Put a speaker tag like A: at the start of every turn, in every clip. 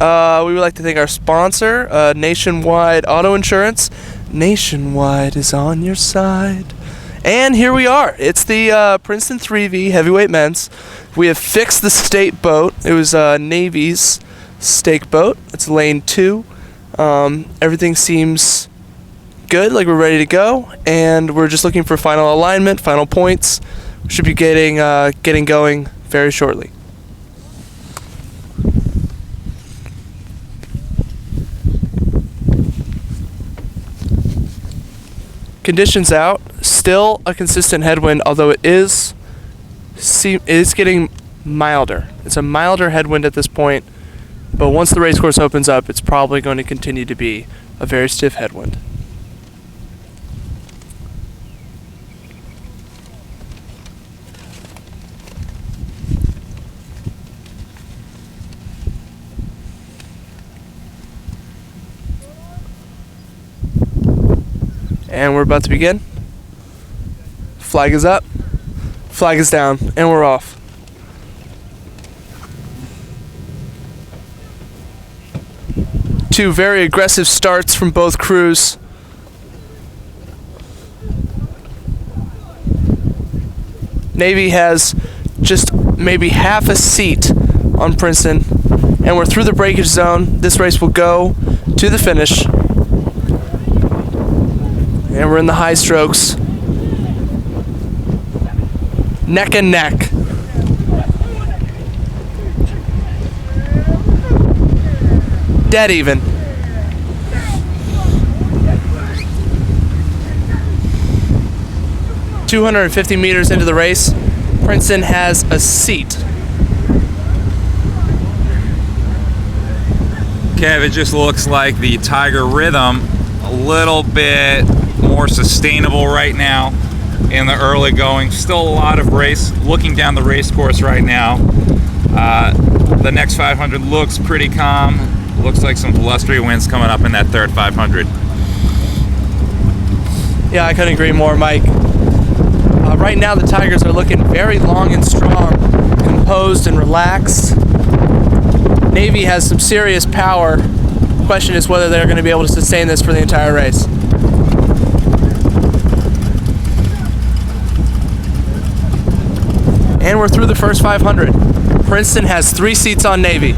A: We would like to thank our sponsor, Nationwide Auto Insurance. Nationwide is on your side. And here we are. It's the Princeton 3V Heavyweight Men's. We have fixed the state boat. It was Navy's stake boat. It's lane 2. Everything seems good, like we're ready to go. And we're just looking for final alignment, final points. We should be getting going very shortly. Conditions out, still a consistent headwind, although it is getting milder. It's a milder headwind at this point, but once the racecourse opens up, it's probably going to continue to be a very stiff headwind. And we're about to begin. Flag is up, flag is down, and we're off. Two very aggressive starts from both crews. Navy has just maybe half a seat on Princeton, and we're through the breakage zone. This race will go to the finish. And we're in the high strokes. Neck and neck. Dead even. $250 meters into the race, Princeton has a seat.
B: Kev, it just looks like the Tiger Rhythm a little bit more sustainable right now in the early going. Still a lot of race. Looking down the race course right now, the next 500 looks pretty calm. Looks like some blustery winds coming up in that third 500.
A: Yeah, I couldn't agree more, Mike. Right now the Tigers are looking very long and strong, composed and relaxed. Navy has some serious power. The question is whether they're going to be able to sustain this for the entire race. And we're through the first 500. Princeton has 3 seats on Navy.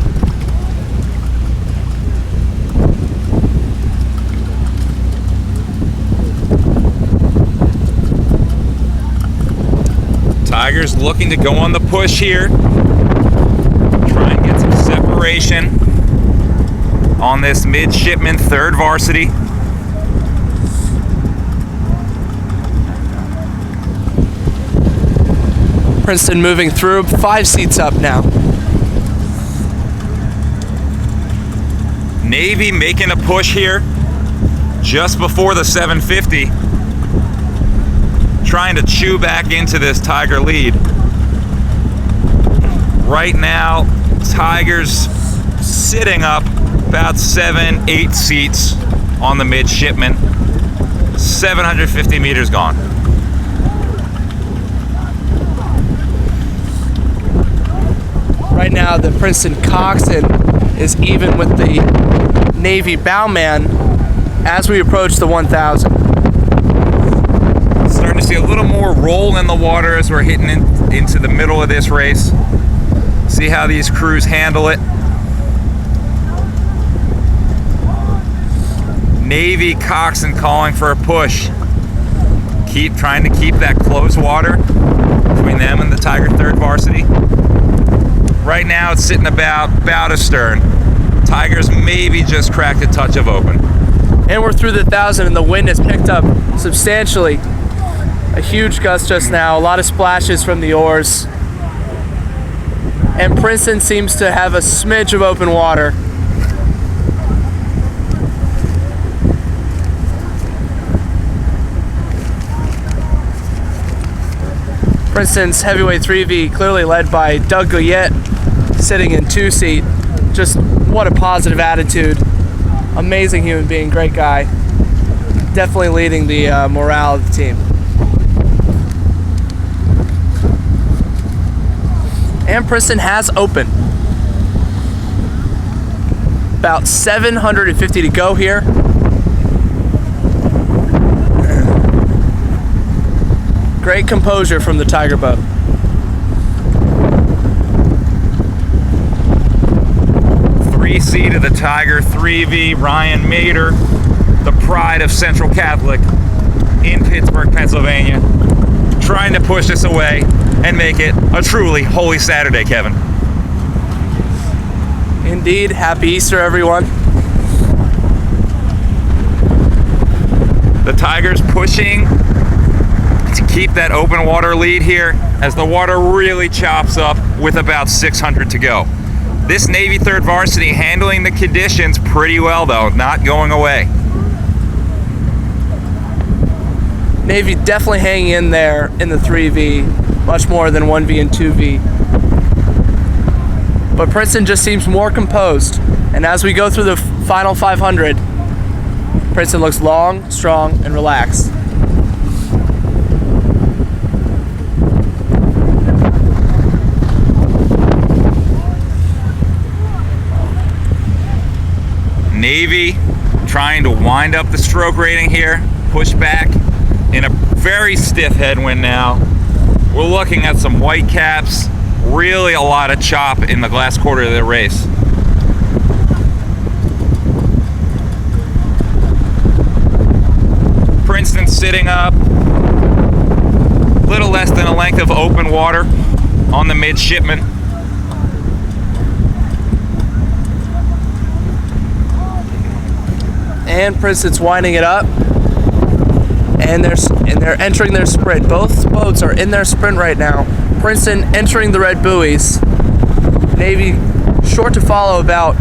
B: Tigers looking to go on the push here. Try and get some separation on this midshipman third varsity.
A: Princeton moving through, 5 seats up now.
B: Navy making a push here just before the 750. Trying to chew back into this Tiger lead. Right now, Tigers sitting up about 7-8 seats on the midshipman. 750 meters gone.
A: Right now, the Princeton coxswain is even with the Navy bowman as we approach the 1,000.
B: Starting to see a little more roll in the water as we're hitting into the middle of this race. See how these crews handle it. Navy coxswain calling for a push. Keep trying to keep that close water between them and the Tiger third varsity. Right now it's sitting about astern. Tigers maybe just cracked a touch of open.
A: And we're through the 1,000 and the wind has picked up substantially. A huge gust just now, a lot of splashes from the oars. And Princeton seems to have a smidge of open water. Princeton's heavyweight 3V clearly led by Doug Goyette, sitting in 2 seat. Just what a positive attitude. Amazing human being, great guy. Definitely leading the morale of the team. And Princeton has opened. About 750 to go here. Great composure from the Tiger boat.
B: Seat of the Tiger 3V, Ryan Mader, the pride of Central Catholic in Pittsburgh, Pennsylvania, trying to push us away and make it a truly holy Saturday, Kevin.
A: Indeed. Happy Easter, everyone.
B: The Tigers pushing to keep that open water lead here as the water really chops up with about 600 to go. This Navy 3rd varsity handling the conditions pretty well, though, not going away.
A: Navy definitely hanging in there in the 3V, much more than 1V and 2V. But Princeton just seems more composed. And as we go through the final 500, Princeton looks long, strong, and relaxed.
B: Navy trying to wind up the stroke rating here, push back in a very stiff headwind now. We're looking at some white caps, really a lot of chop in the last quarter of the race. Princeton sitting up, a little less than a length of open water on the midshipman.
A: And Princeton's winding it up, and they're entering their sprint. Both boats are in their sprint right now. Princeton entering the red buoys. Navy short to follow, about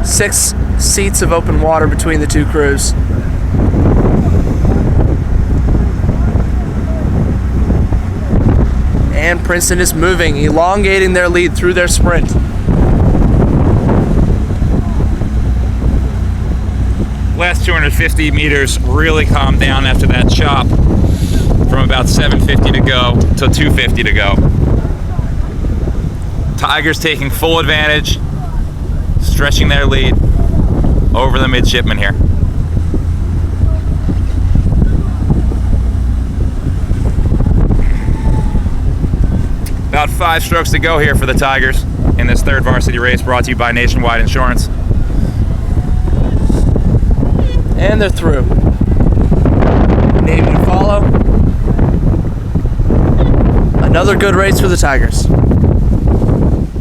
A: 6 seats of open water between the two crews. And Princeton is moving, elongating their lead through their sprint.
B: Last 250 meters really calmed down after that chop from about 750 to go to 250 to go. Tigers taking full advantage, stretching their lead over the midshipman here. About 5 strokes to go here for the Tigers in this 3rd varsity race, brought to you by Nationwide Insurance.
A: And they're through. Navy to follow. Another good race for the Tigers.